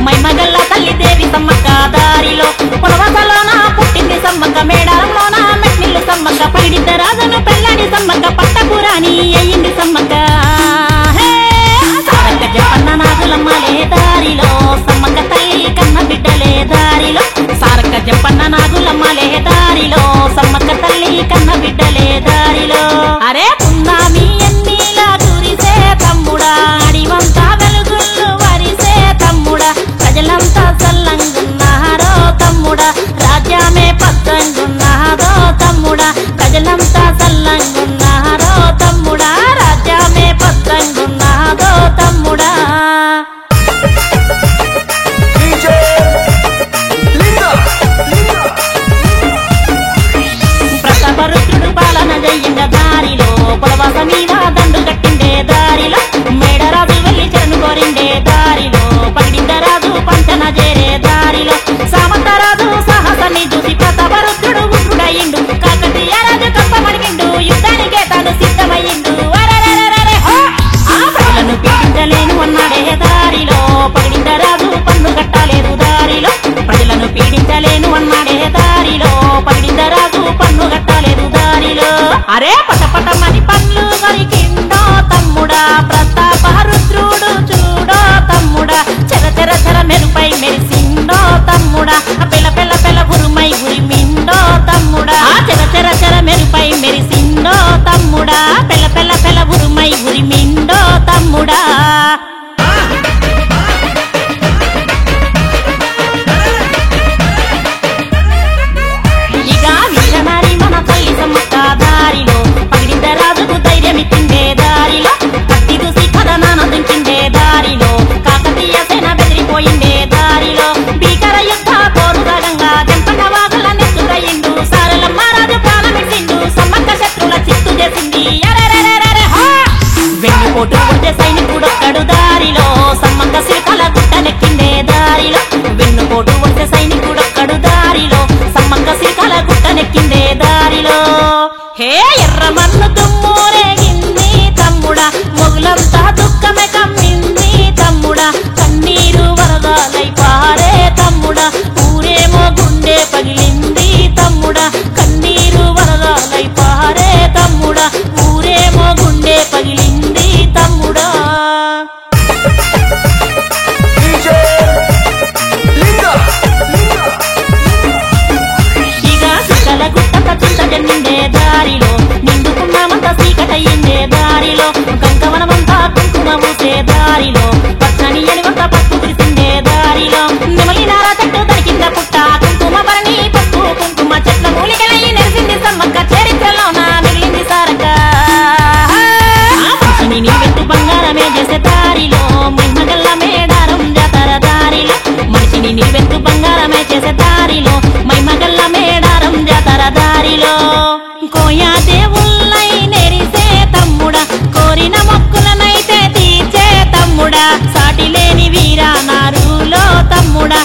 మైమగల్ల తల్లి దేవి సమ్మక్క దారిలో పొడవసలోన పుట్టింది సమ్మక్క మేడారంలోన మెట్నిల్లు సమ్మక్క పైడిద్ద రాజును పెళ్ళాడి సమ్మక్క పట్టపురాణి అయ్యింది సమ్మక్క సారక్క చెప్పన్న నాగులమ్మలే దారిలో సమ్మక్క తల్లి కన్న బిడ్డలే దారిలో సారక్క చెప్పన్న నాగులమ్మలే దారిలో సమ్మక్క తల్లి కన్న బిడ్డలే దారిలో అరే పున్నామి ఎన్నీలా కురిసే తమ్ముడా అడివంతా వెలుగుళ్ళు వరిసే తమ్ముడా ప్రజలంతా సల్లంగున్నారో తమ్ముడా రాజ్యమే పచ్చంగున్నారో తమ్ముడా ప్రజలంతా సల్లంగున్నారో తమ్ముడా రాజ్యమే పచ్చంగున్నారో తమ్ముడా ప్రతాపరుద్రుడు పాలన జయ్యంగ దారిలో పొడవస మీద దండు కట్టిండే దారిలో మేడరాజు వెళ్ళి చరణు కోరిండే దారిలో పగిడిద్దరాజు పంచన చేరే దారిలో సామంతరాజు సాహసాన్ని చూసి ప్రతాపరుద్రుడు ఉగ్రుడయ్యిండు కాకతీయ రాజు కప్పమడిగిండు యుద్ధానికే తాను సిద్ధమయ్యిండు ఆ ప్రజలను పీడించలేను అన్నాడే దారిలో పగిడిద్దరాజు పన్ను కట్టలేదు దారిలో ప్రజలను పీడించలేను అన్నాడే దారిలో పగిడిద్దరాజు పన్ను కట్టలేదు దారిలో అరే పటపటమని పన్ను కొరికిండో తమ్ముడా ప్రతాపరుద్రుడు చూడో తమ్ముడా చెర చెర చెర మెరుపై మెరిసిండో తమ్ముడా పెల పెల పెల ఉరుమై ఉరిమిండో తమ్ముడా చెర చెర చెర మెరుపై మెరిసిండో తమ్ముడా పెల పెల పెల ఉరుమై ఉరిమిండో తమ్ముడా ఇక విషనారి మన తల్లి సమ్మక్క దారిలో పగిడిద్ద రాజుకు ధైర్యమిచ్చిండే దారిలో కత్తి దూసి కథనానందించిండే దారిలో కాకతీయ సేన బెదిరిపోయిండే దారిలో భీకర యుద్ధ పోరు భాగంగా జంపన్న వాగుల నెత్తురయ్యిండు సారలమ్మ రాజు ప్రాణమిచ్చిండు సమ్మక్క శత్రుల చిత్తు చేసింది వెన్నుపోటు కొట్టే సైనికుడొక్కడు దారిలో సమ్మక్క శిల్కల గుట్టనెక్కిండే దారిలో వెన్నుపోటు కొట్టే సైనికుడొక్కడు దారిలో సమ్మక్క శిల్కల గుట్టనెక్కిండే దారిలో హే ఎర్రమన్ను దుమ్మురేగింది తమ్ముడా మొగులంతా దుఃఖమే కమ్మింది తమ్ముడా కన్నీరు వరదాలై పారే తమ్ముడా ఊరేమో గుండె పగిలింది తమ్ముడా కన్నీరు వరదాలై పారే తమ్ముడా ఊరేమో గుండె పగిలింది తమ్ముడా ఇక సిక్కల గుట్టంత చింత జన్నిండే దారిలో నిండుకున్నామంతా సీకటయ్యిందే దారిలో కంకవనమంతా కుంకుమ ఊసే దారిలో పచ్చని ఎలివంత పట్టు కురిసిందే దారిలో నెమలి నార చెట్టు దొరికింద పుట్ట కుంకుమ భరణి పట్టు కుంకుమ చెట్ల మూలికలయ్యి నెరిసింది సమ్మక్క చరిత్రలోన మిగిలింది సారక్క మనిషిని నిలబెట్టు బంగారమే చేసే దారిలో మహిమగల్ల మేడారం జాతర దారిలో మనిషిని నిలబెట్టు బంగారమే చేసే దారిలో మహిమగల్ల మేడారం జాతర దారిలో కోయా దేవుళ్ళై నెరిసే తమ్ముడా కోరిన మొక్కులనైతే తీర్చే తమ్ముడా సాటి లేని వీరా నారులో తమ్ముడా